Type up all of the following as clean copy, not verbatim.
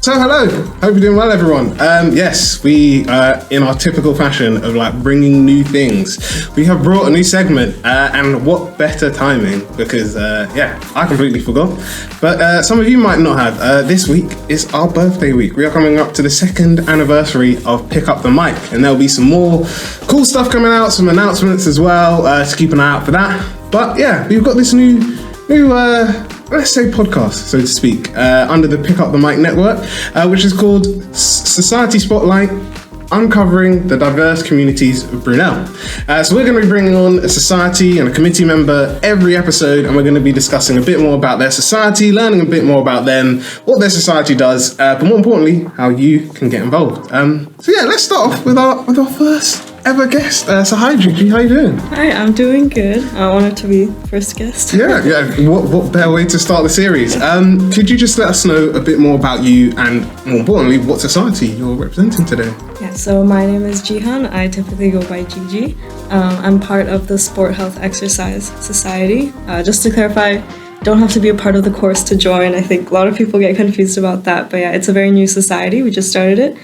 So hello, hope you're doing well, everyone. Yes, we in our typical fashion of like bringing new things, we have brought a new segment, and what better timing, because I completely forgot, but some of you might not have. This week is our birthday week. We are coming up to the 2nd anniversary of Pick Up the Mic, and there'll be some more cool stuff coming out, some announcements as well, so keep an eye out for that. But yeah, we've got this new let's say podcast, so to speak, under the Pick Up the Mic network, which is called Society Spotlight, Uncovering the Diverse Communities of Brunel. So we're going to be bringing on a society and a committee member every episode, and we're going to be discussing a bit more about their society, learning a bit more about them, what their society does, but more importantly, how you can get involved. So yeah, let's start off with our first ever guest. So hi Gigi, how you doing? Hi, I'm doing good. I wanted to be first guest. Yeah. What better way to start the series? Could you just let us know a bit more about you and, more importantly, what society you're representing today? Yeah, so my name is Jihan. I typically go by Gigi. I'm part of the Sport Health Exercise Society. Just to clarify, don't have to be a part of the course to join. I think a lot of people get confused about that. But yeah, it's a very new society. We just started it.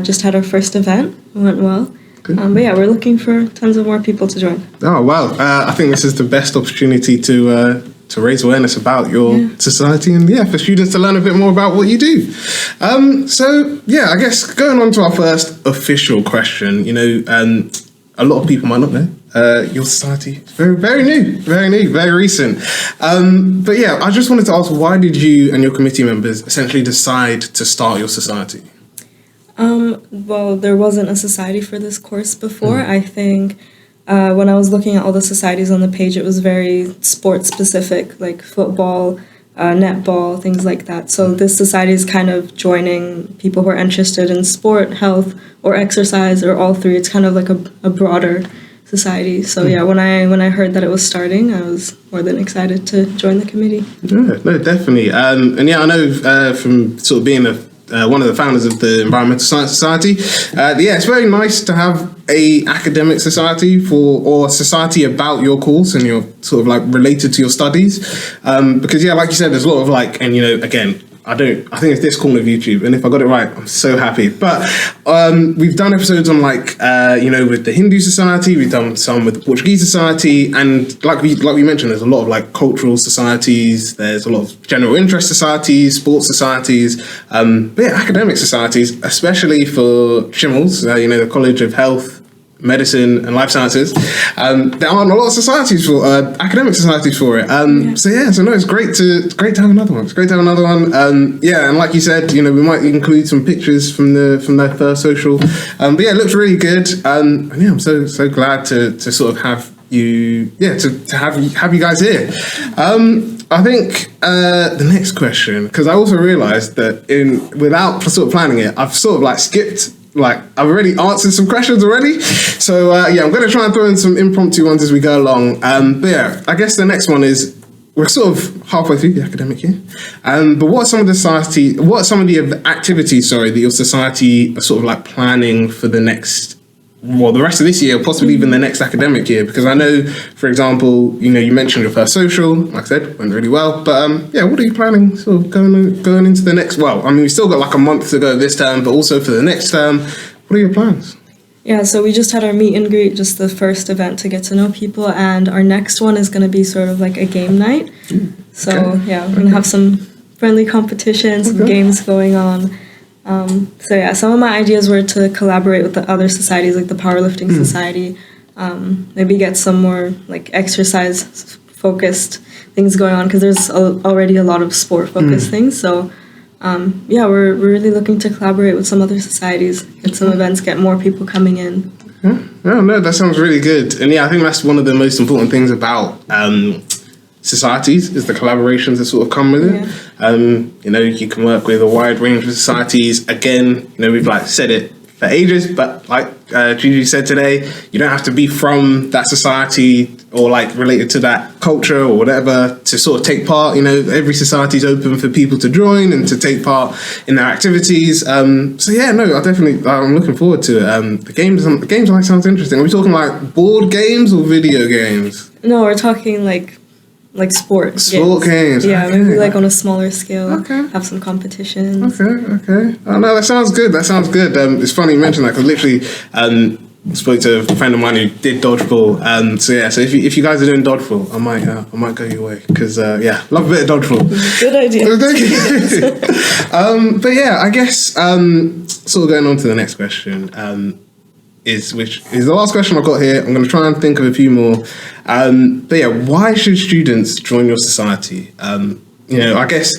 Just had our first event. It went well. But yeah, we're looking for tons of more people to join. Oh, wow. I think this is the best opportunity to raise awareness about your society and, for students to learn a bit more about what you do. So, I guess going on to our first official question, a lot of people might not know. Your society is very new, very recent. But yeah, I just wanted to ask, why did you and your committee members essentially decide to start your society? Well, there wasn't a society for this course before. I think when I was looking at all the societies on the page, it was very sport specific, like football, netball, things like that. So this society is kind of joining people who are interested in sport, health, or exercise, or all three. It's kind of like a broader society. So yeah, when I heard that it was starting, I was more than excited to join the committee. Yeah, no, definitely. And yeah, I know from sort of being one of the founders of the Environmental Science Society. It's very nice to have a academic society or society about your course and your sort of like related to your studies. Because like you said, there's a lot of like, and again, I think it's this corner of YouTube, and if I got it right, I'm so happy. But we've done episodes on like with the Hindu Society, we've done some with the Portuguese Society, and like we mentioned, there's a lot of like cultural societies, there's a lot of general interest societies, sports societies, but academic societies, especially for Chimels, the College of Health, Medicine and Life Sciences. There aren't a lot of societies for academic societies for it. So it's great to have another one. It's great to have another one. And like you said, we might include some pictures from their first social. But it looks really good. And I'm so glad to sort of have you to have you guys here. I think the next question, because I also realised that without sort of planning it, I've sort of like skipped. Like, I've already answered some questions already. So, I'm going to try and throw in some impromptu ones as we go along. But I guess the next one is, we're sort of halfway through the academic year. But what are some of the activities, that your society are sort of like planning for the rest of this year, possibly even the next academic year? Because I know, for example, you mentioned your first social, like I said, went really well. But what are you planning sort of going into the next? Well, I mean, we've still got like a month to go this term, but also for the next term, what are your plans? Yeah, so we just had our meet and greet, just the first event to get to know people, and our next one is going to be sort of like a game night. We're going to have some friendly competitions, some games going on. Some of my ideas were to collaborate with the other societies, like the Powerlifting Society, maybe get some more like exercise focused things going on, because there's already a lot of sport focused things. So we're really looking to collaborate with some other societies, get some events, get more people coming in. No, that sounds really good. And I think that's one of the most important things about societies, is the collaborations that sort of come with it. You can work with a wide range of societies. Again, we've like said it for ages, but like Gigi said today, you don't have to be from that society or like related to that culture or whatever to sort of take part. Every society is open for people to join and to take part in their activities. I'm looking forward to it. The games like sounds interesting. Are we talking like board games or video games? No, we're talking like like sport games. Yeah, okay. maybe like on a smaller scale. Okay. Have some competitions. Okay. Oh no, that sounds good. It's funny you mentioned that because literally, spoke to a friend of mine who did dodgeball. So if you guys are doing dodgeball, I might go your way because love a bit of dodgeball. Good idea. But yeah, I guess sort of going on to the next question. Which is the last question I've got here. I'm going to try and think of a few more. But yeah, why should students join your society? I guess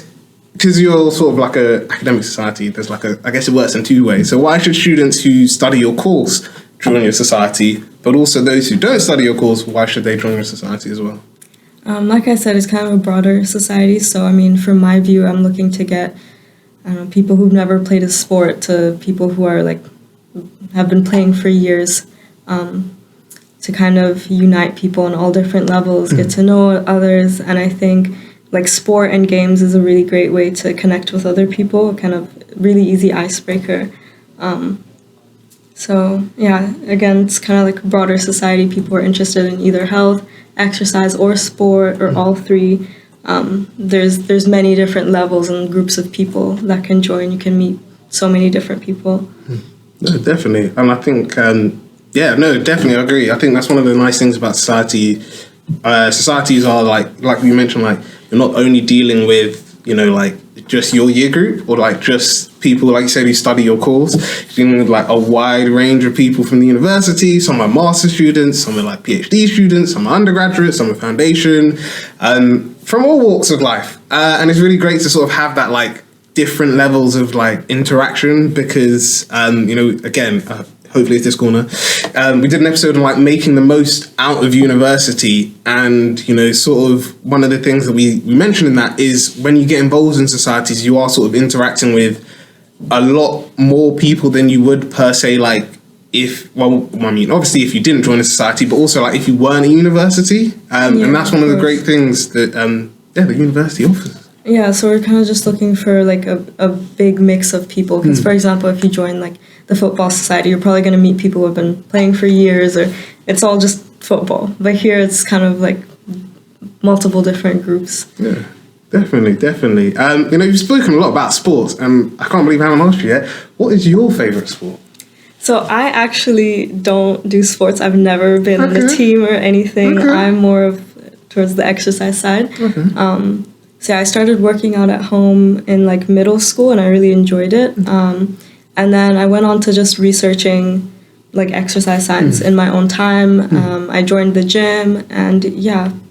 because you're sort of like a academic society, there's I guess it works in two ways. So why should students who study your course join your society? But also those who don't study your course, why should they join your society as well? Like I said, it's kind of a broader society. So, I mean, from my view, I'm looking to get, people who've never played a sport to people who are have been playing for years, to kind of unite people on all different levels, get to know others. And I think sport and games is a really great way to connect with other people, kind of really easy icebreaker. So yeah, again, it's kind of like a broader society. People are interested in either health, exercise, or sport, or all three. There's many different levels and groups of people that can join. You can meet so many different people. No, definitely. And I think, definitely, I agree. I think that's one of the nice things about society. Societies are like we mentioned, you're not only dealing with, just your year group or just people, like you said, who study your course. You're dealing with a wide range of people from the university. Some are master students, some are PhD students, some are undergraduates, some are foundation, from all walks of life. And it's really great to sort of have that different levels of interaction because again, hopefully it's this corner, we did an episode on making the most out of university, and sort of one of the things that we mentioned in that is when you get involved in societies, you are sort of interacting with a lot more people than you would per se obviously if you didn't join a society, but also if you weren't at university, and that's one of the great things that the university offers. Yeah, so we're kind of just looking for a big mix of people because, for example, if you join the football society, you're probably going to meet people who have been playing for years, or it's all just football. But here it's kind of multiple different groups. Yeah, definitely. You've spoken a lot about sports, and I can't believe I haven't asked you yet. What is your favourite sport? So I actually don't do sports. I've never been in a team or anything. Okay. I'm more of towards the exercise side. Okay. So I started working out at home in middle school, and I really enjoyed it. And then I went on to just researching exercise science in my own time. I joined the gym, and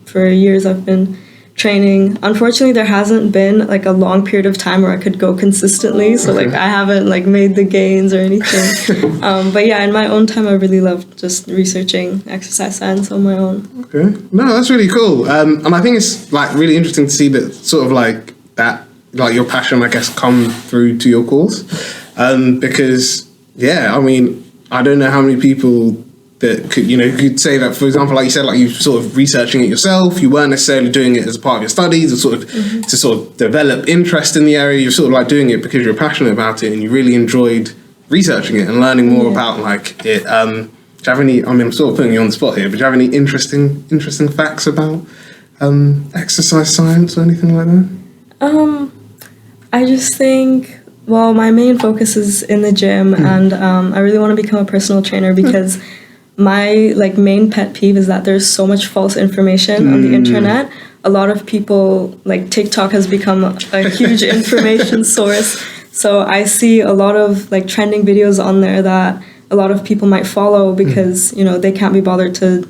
for years I've been training. Unfortunately, there hasn't been a long period of time where I could go consistently. So I haven't made the gains or anything. But in my own time, I really loved just researching exercise science on my own. Okay, no, that's really cool. And I think it's really interesting to see that sort of that your passion, I guess, come through to your course. Because I don't know how many people that could say that, for example, like you said, you sort of researching it yourself, you weren't necessarily doing it as a part of your studies or sort of to sort of develop interest in the area. You're sort of doing it because you're passionate about it and you really enjoyed researching it and learning more about it. Do you have any, I'm sort of putting you on the spot here, but do you have any interesting facts about exercise science or anything like that? I just think, my main focus is in the gym, and I really want to become a personal trainer because my main pet peeve is that there's so much false information on the internet. A lot of people, TikTok has become a huge information source. So I see a lot of trending videos on there that a lot of people might follow because they can't be bothered to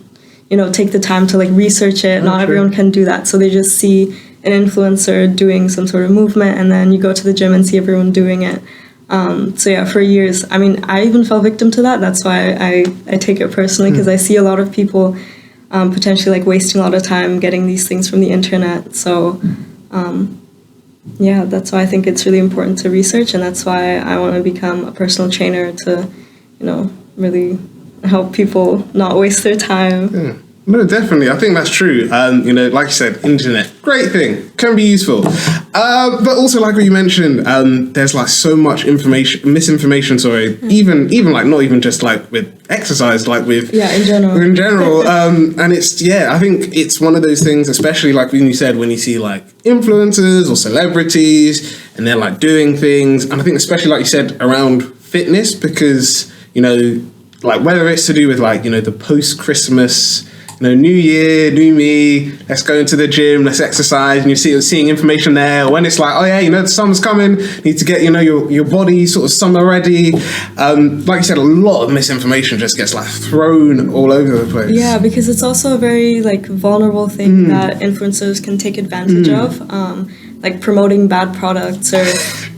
take the time to research it. Not everyone can do that, so they just see an influencer doing some sort of movement, and then you go to the gym and see everyone doing it. For years, I even fell victim to that. That's why I take it personally, because I see a lot of people potentially wasting a lot of time getting these things from the internet. So that's why I think it's really important to research, and that's why I want to become a personal trainer to really help people not waste their time. No, definitely. I think that's true. Like you said, internet, great thing, can be useful. But also, like what you mentioned, there's like so much misinformation. Sorry, even like not even just like with exercise, like with in general. And I think it's one of those things, especially like when you see like influencers or celebrities, and they're like doing things, and I think especially like you said around fitness, because like whether it's to do with like the post-Christmas. New year, new me, let's go into the gym, let's exercise, and you're seeing information there. When it's like, oh yeah, the summer's coming, need to get, your body sort of summer ready. Like you said, a lot of misinformation just gets like thrown all over the place. Yeah, because it's also a very like vulnerable thing that influencers can take advantage of. Like promoting bad products or,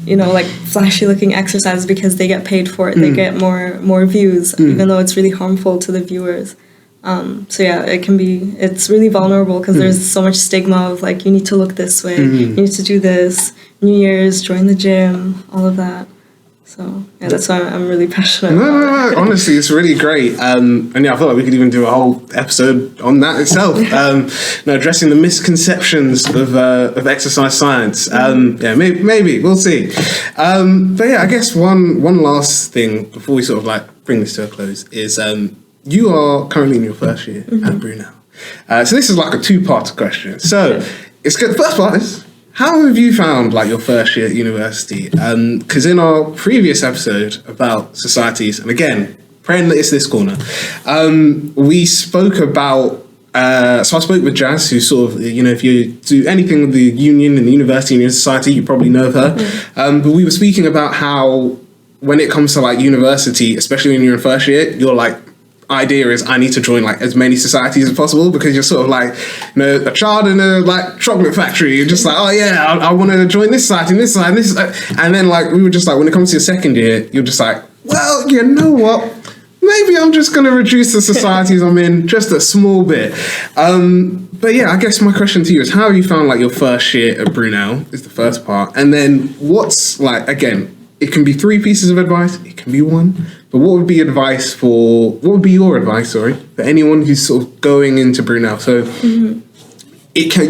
like flashy looking exercises because they get paid for it. They get more views, even though it's really harmful to the viewers. It's really vulnerable because there's so much stigma of like, you need to look this way, you need to do this, New Year's, join the gym, all of that. So yeah, that's why I'm really passionate. No. Honestly, it's really great. I feel like we could even do a whole episode on that itself. Addressing the misconceptions of exercise science. Maybe we'll see. But yeah, I guess one last thing before we sort of like bring this to a close is you are currently in your first year at Brunel. So this is like a two-part question. So it's good. The first part is, how have you found like your first year at university? Because in our previous episode about societies, and again, praying that it's this corner, we spoke about. So I spoke with Jazz, who sort of, if you do anything with the union and the university and your society, you probably know of her. But we were speaking about how when it comes to like university, especially when you're in first year, you're like, idea is I need to join like as many societies as possible, because you're sort of like a child in a like chocolate factory. You're just like, oh yeah, I want to join this society and this society and this society. And then like we were just like, when it comes to your second year, you're just like, well, you know what, maybe I'm just going to reduce the societies I'm in just a small bit. But yeah, I guess my question to you is, how have you found like your first year at Brunel is the first part, and then what's like, again, it can be 3 pieces of advice, it can be 1. But what would be your advice, for anyone who's sort of going into Brunel? So it can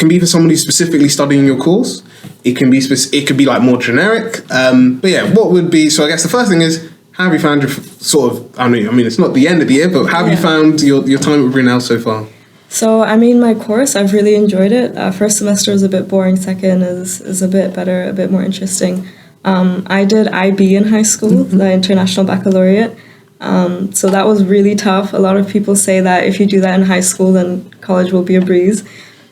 be for someone who's specifically studying your course. It can be it could be like more generic. But yeah, what would be? So I guess the first thing is, how have you found your sort of? I mean, it's not the end of the year, but how have you found your time at Brunel so far? So my course, I've really enjoyed it. First semester was a bit boring. Second is a bit better, a bit more interesting. I did IB in high school, the International Baccalaureate. So that was really tough. A lot of people say that if you do that in high school, then college will be a breeze,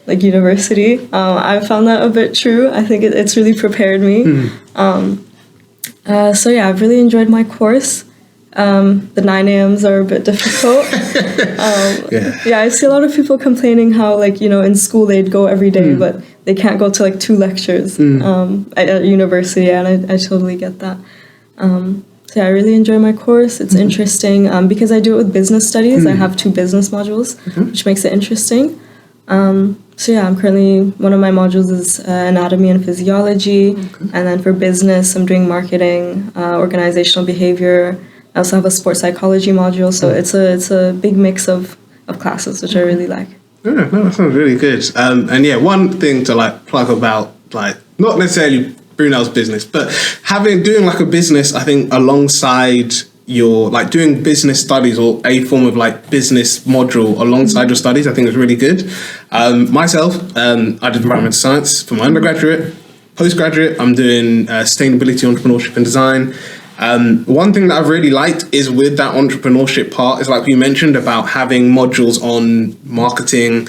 like university. I found that a bit true. I think it's really prepared me. I've really enjoyed my course. The 9 a.m.s are a bit difficult. I see a lot of people complaining how, like, in school they'd go every day, but they can't go to like 2 lectures at university, and I totally get that. I really enjoy my course. It's interesting because I do it with business studies. I have 2 business modules, which makes it interesting. I'm currently, one of my modules is anatomy and physiology, and then for business I'm doing marketing, organizational behavior. I also have a sports psychology module, so it's a big mix of classes, which I really like. Yeah, no, that sounds really good. One thing to like plug about, like, not necessarily Brunel's business, but doing like a business, I think, alongside your, like, doing business studies or a form of like business module alongside your studies, I think is really good. Myself, I did environmental science for my undergraduate. Postgraduate, I'm doing sustainability, entrepreneurship and design. One thing that I've really liked is with that entrepreneurship part is, like you mentioned, about having modules on marketing.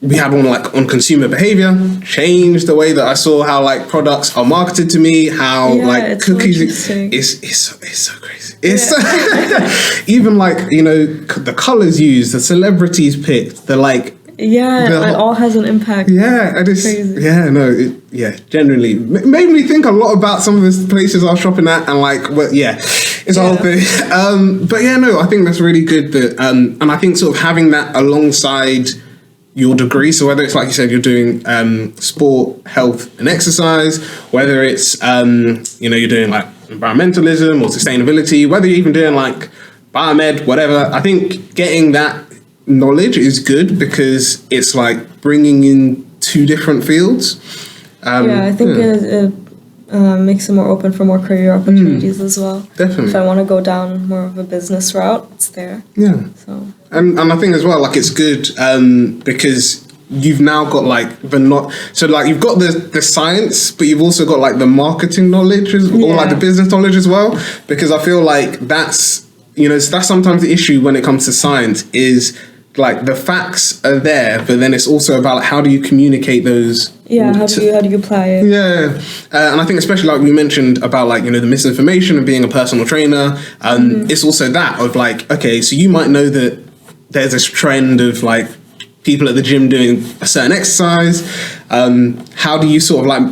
We had one like on consumer behavior, changed the way that I saw how like products are marketed to me, how like cookies. It's so crazy. It's even like, the colors used, the celebrities picked, the like. Yeah, it all has an impact. Yeah, crazy. Genuinely made me think a lot about some of the places I was shopping at, and like, it's a whole thing. I think that's really good that, and I think sort of having that alongside your degree. So whether it's, like you said, you're doing sport, health and exercise, whether it's you're doing like environmentalism or sustainability, whether you're even doing like biomed, whatever, I think getting that knowledge is good because it's like bringing in two different fields. I think it makes it more open for more career opportunities as well. Definitely. If I want to go down more of a business route, it's there. Yeah. So. And I think as well, like it's good because you've now got like you've got the science, but you've also got like the marketing knowledge or like the business knowledge as well. Because I feel like that's sometimes the issue when it comes to science is like the facts are there, but then it's also about like, how do you communicate those? Yeah, how do you apply it? Yeah, and I think especially like we mentioned about like, the misinformation and being a personal trainer, it's also that of like, okay, so you might know that there's this trend of like people at the gym doing a certain exercise. How do you sort of like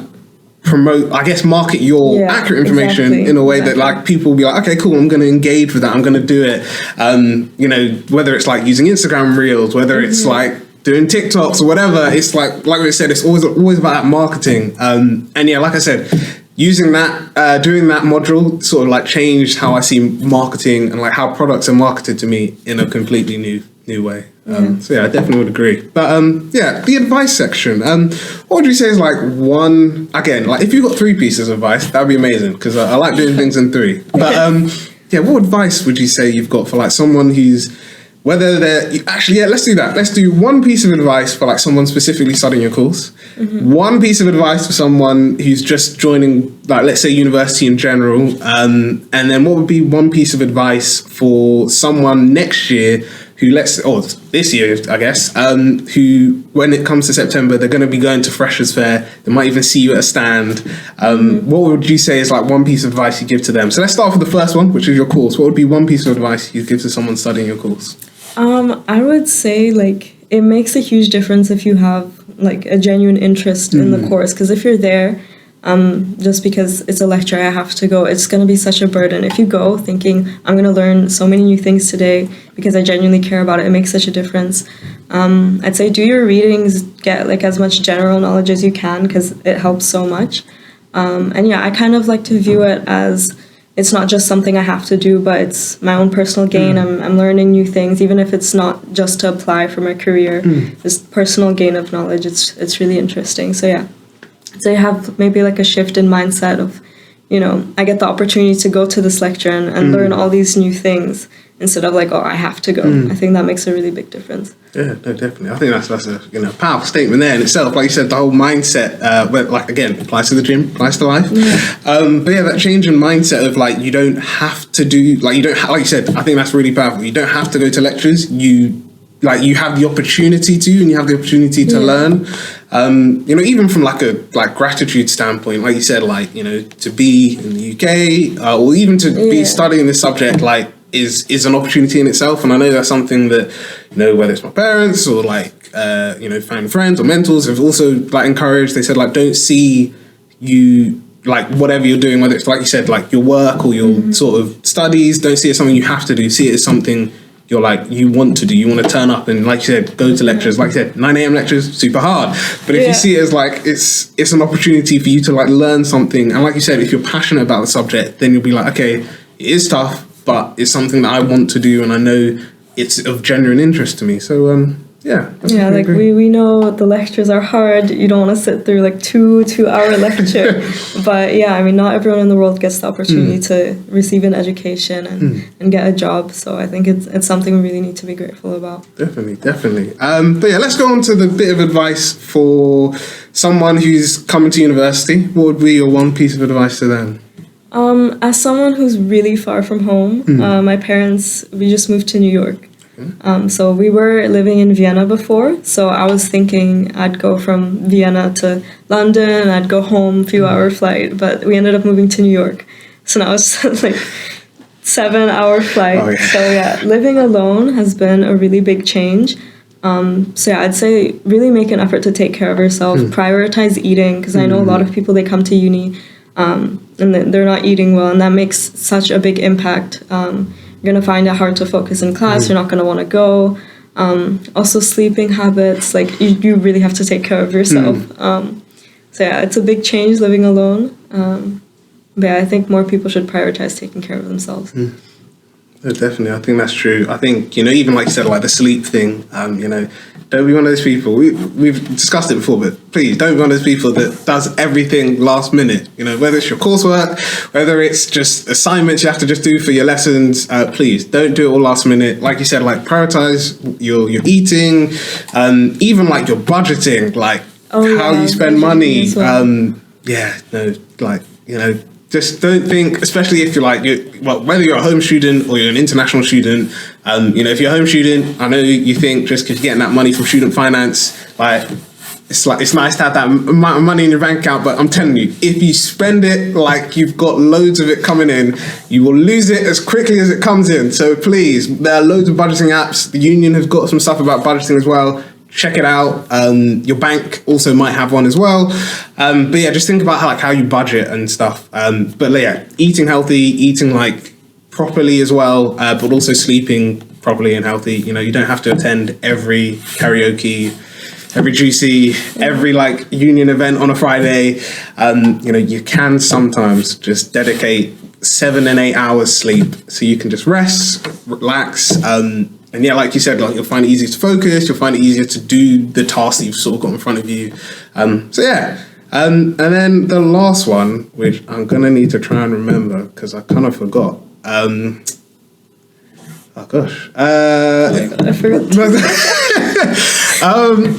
promote, I guess, market your accurate information in a way that like people will be like, okay, cool, I'm going to engage with that, I'm going to do it. Whether it's like using Instagram Reels, whether it's like doing TikToks or whatever, it's like we said, it's always about marketing. And yeah, like I said, using that, doing that module sort of like changed how I see marketing and like how products are marketed to me in a completely new way. So yeah, I definitely would agree. But the advice section. What would you say is like one, again, like if you got 3 pieces of advice, that'd be amazing because I like doing things in 3. But what advice would you say you've got for like someone who's, whether they're let's do that. Let's do 1 piece of advice for like someone specifically studying your course. 1 piece of advice for someone who's just joining, like let's say university in general. And then what would be 1 piece of advice for someone next year who this year, I guess, who, when it comes to September, they're going to be going to Freshers Fair. They might even see you at a stand. What would you say is like 1 piece of advice you give to them? So let's start with the first one, which is your course. What would be 1 piece of advice you give to someone studying your course? I would say like it makes a huge difference if you have like a genuine interest in the course, because if you're there just because it's a lecture I have to go, it's going to be such a burden. If you go thinking I'm going to learn so many new things today because I genuinely care about it, it makes such a difference. I'd say do your readings, get like as much general knowledge as you can because it helps so much. I kind of like to view it as it's not just something I have to do, but it's my own personal gain. I'm learning new things, even if it's not just to apply for my career. This personal gain of knowledge, it's really interesting. So yeah, so you have maybe like a shift in mindset of, I get the opportunity to go to this lecture and learn all these new things instead of like, oh, I have to go. I think that makes a really big difference. Yeah, no, definitely. I think that's a powerful statement there in itself. Like you said, the whole mindset, like again, applies to the gym, applies to life. But yeah, that change in mindset of like you don't have to do, like you don't like you said, I think that's really powerful. You don't have to go to lectures. You have the opportunity to, and you have the opportunity to learn. Even from like a gratitude standpoint, like you said, like to be in the UK or even to be studying this subject, like is an opportunity in itself. And I know that's something that whether it's my parents or like family, friends or mentors have also like encouraged. They said like don't see you like whatever you're doing, whether it's like you said like your work or your sort of studies, don't see it as something you have to do. See it as something you're like you want to do. You want to turn up and like you said go to lectures. Like you said, 9 a.m. lectures, super hard. But if you see it as like it's an opportunity for you to like learn something, and like you said, if you're passionate about the subject, then you'll be like, okay, it is tough, but it's something that I want to do and I know it's of genuine interest to me. So like we know the lectures are hard. You don't want to sit through like 2-hour lecture. But yeah, I mean, not everyone in the world gets the opportunity to receive an education and get a job. So I think it's something we really need to be grateful about. Definitely. But yeah, let's go on to the bit of advice for someone who's coming to university. What would be your 1 piece of advice to them? As someone who's really far from home, my parents, we just moved to New York. So we were living in Vienna before, so I was thinking I'd go from Vienna to London, I'd go home, few hour flight, but we ended up moving to New York. So now it's like 7-hour flight. Oh, yeah. So yeah, living alone has been a really big change. So yeah, I'd say really make an effort to take care of yourself, prioritize eating, because I know a lot of people, they come to uni and they're not eating well, and that makes such a big impact. You're going to find it hard to focus in class. You're not going to want to go. Also, sleeping habits, like you really have to take care of yourself. So yeah, it's a big change living alone. But yeah, I think more people should prioritize taking care of themselves. No, definitely. I think that's true. I think, even like you said, like the sleep thing, don't be one of those people. We've discussed it before, but please don't be one of those people that does everything last minute. Whether it's your coursework, whether it's just assignments you have to just do for your lessons, please don't do it all last minute. Like you said, like prioritize your eating, even like your budgeting, like how you spend money. Just don't think, especially if you're whether you're a home student or you're an international student, if you're a home student, I know you think just because you're getting that money from student finance, it's nice to have that amount of money in your bank account, but I'm telling you, if you spend it like you've got loads of it coming in, you will lose it as quickly as it comes in. So please, there are loads of budgeting apps. The union has got some stuff about budgeting as well. Check it out. Your bank also might have one as well. But yeah, just think about how you budget and stuff. But yeah, eating healthy, eating like properly as well, but also sleeping properly and healthy. You don't have to attend every karaoke, every juicy, every like union event on a Friday. You can sometimes just dedicate 7 and 8 hours sleep so you can just rest, relax, and yeah, like you said, like you'll find it easier to focus, you'll find it easier to do the tasks that you've sort of got in front of you. So yeah. And then the last one, which I'm gonna need to try and remember because I kind of forgot. Oh gosh. I forgot.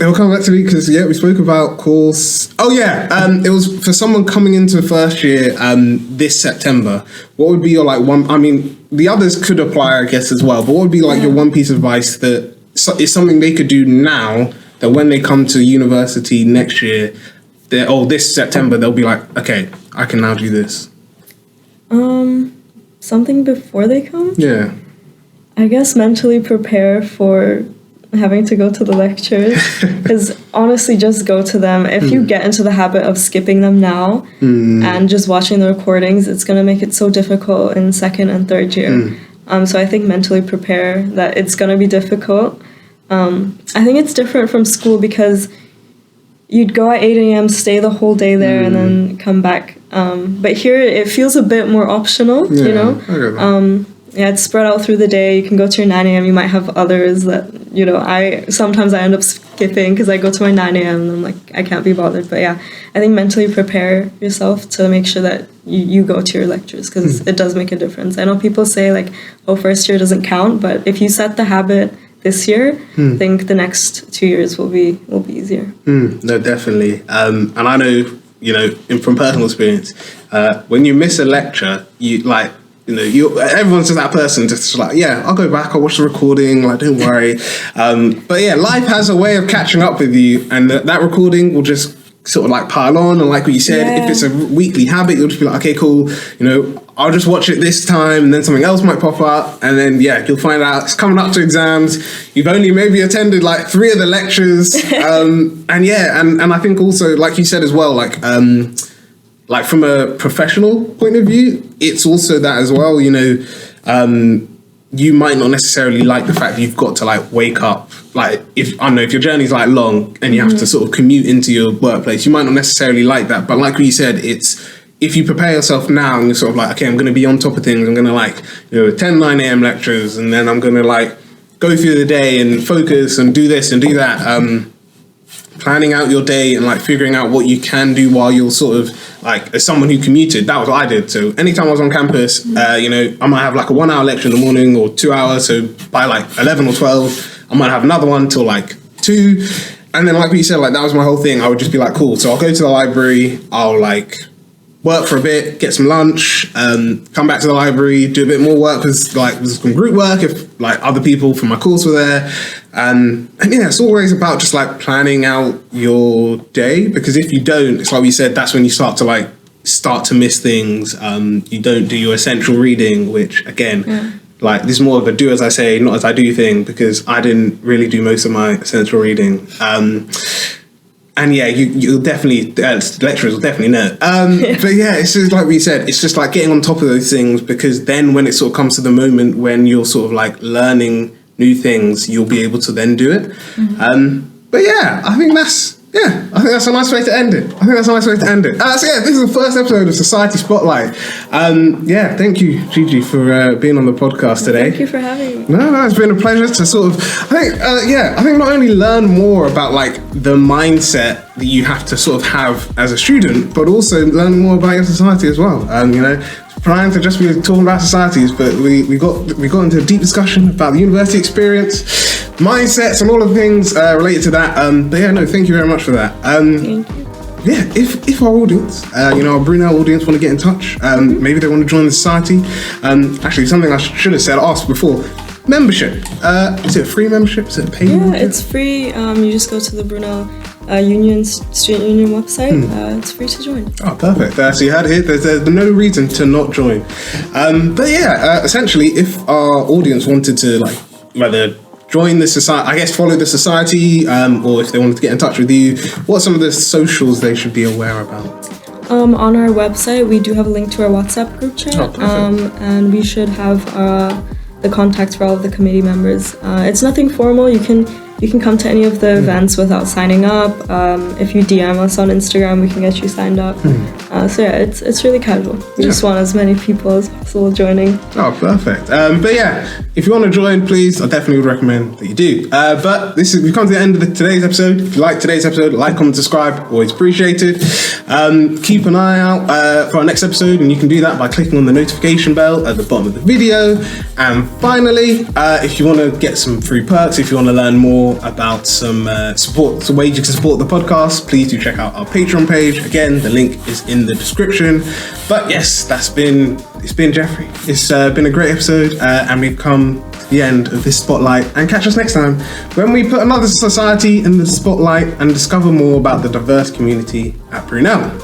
It'll come back to me because we spoke about course. Oh yeah, it was for someone coming into first year this September. What would be your one? I mean, the others could apply, I guess, as well. But what would be your one piece of advice that is something they could do now that when they come to university next year, this September, they'll be like, okay, I can now do this. Something before they come. Yeah. I guess mentally prepare for having to go to the lectures, because honestly, just go to them. If you get into the habit of skipping them now and just watching the recordings, it's going to make it so difficult in second and third year. So I think mentally prepare that it's going to be difficult. I think it's different from school because you'd go at 8 a.m., stay the whole day there, and then come back. But here it feels a bit more optional, I get that. Yeah, it's spread out through the day. You can go to your 9 a.m. You might have others that, sometimes I end up skipping because I go to my 9 a.m. and I'm like, I can't be bothered. But yeah, I think mentally prepare yourself to make sure that you go to your lectures because it does make a difference. I know people say first year doesn't count, but if you set the habit this year, I think the next 2 years will be easier. No, definitely. And I know, from personal experience, when you miss a lecture, everyone's just that person just I'll go back, I'll watch the recording, don't worry. But yeah, life has a way of catching up with you, and that recording will just sort of pile on. And like what you said, if it's a weekly habit, you'll just be like, okay, cool, I'll just watch it this time, and then something else might pop up, and then you'll find out it's coming up to exams. You've only maybe attended 3 of the lectures, and I think also, like you said as well, from a professional point of view, it's also that as well. You might not necessarily like the fact that you've got to wake up. If your journey's long and you have to sort of commute into your workplace, you might not necessarily like that. But like you said, it's if you prepare yourself now and you're sort of okay, I'm going to be on top of things. I'm going to attend 9 a.m. lectures, and then I'm going to go through the day and focus and do this and do that. Planning out your day and figuring out what you can do while you're sort of as someone who commuted. That was what I did. So anytime I was on campus, I might have a 1 hour lecture in the morning or 2 hours. So by 11 or 12, I might have another one till 2. And then like you said, that was my whole thing. I would just be cool. So I'll go to the library. I'll work for a bit, get some lunch, come back to the library, do a bit more work with some group work if other people from my course were there. And yeah, it's always about just planning out your day, because if you don't, it's like we said, that's when you start to miss things. You don't do your essential reading, which again, this is more of a do as I say, not as I do thing, because I didn't really do most of my essential reading. And yeah, you'll definitely, lecturers will definitely know. But yeah, it's just like we said, it's just getting on top of those things, because then when it sort of comes to the moment when you're sort of learning new things, you'll be able to then do it. But yeah, I think that's Yeah, I think that's a nice way to end it. So yeah, this is the first episode of Society Spotlight. Yeah, thank you, Gigi, for being on the podcast today. Thank you for having me. No, it's been a pleasure to sort of, I think not only learn more about like the mindset that you have to sort of have as a student, but also learn more about your society as well. You know, trying to just be talking about societies, but we got into a deep discussion about the university experience, mindsets, and all of the things related to that. But yeah, no, thank you very much for that. Thank you. Yeah, if our audience, our Brunel audience, want to get in touch, maybe they want to join the society. Actually, something I should have asked before. Membership. Is it a free membership? Is it a paid membership? Yeah, it's free. You just go to the Brunel Student Union website. It's free to join. Oh, perfect. So you had it here. There's no reason to not join. But yeah, essentially, if our audience wanted to like whether join the society, I guess follow the society, or if they wanted to get in touch with you, what are some of the socials they should be aware about? On our website, we do have a link to our WhatsApp group chat, and we should have the contacts for all of the committee members. It's nothing formal. You can come to any of the events without signing up. If you DM us on Instagram, we can get you signed up. So yeah, it's really casual. We just want as many people as possible joining. Oh, perfect. But yeah, if you want to join, please, I definitely would recommend that you do. But we've come to the end of today's episode. If you like today's episode, like, comment, subscribe, always appreciated. Keep an eye out for our next episode, and you can do that by clicking on the notification bell at the bottom of the video. And finally, if you want to get some free perks, if you want to learn more about some ways you can support the podcast, please do check out our Patreon page. Again, the link is in the description. But yes, it's been Jeffrey. It's been a great episode, and we've come to the end of this spotlight. And catch us next time when we put another society in the spotlight and discover more about the diverse community at Brunel.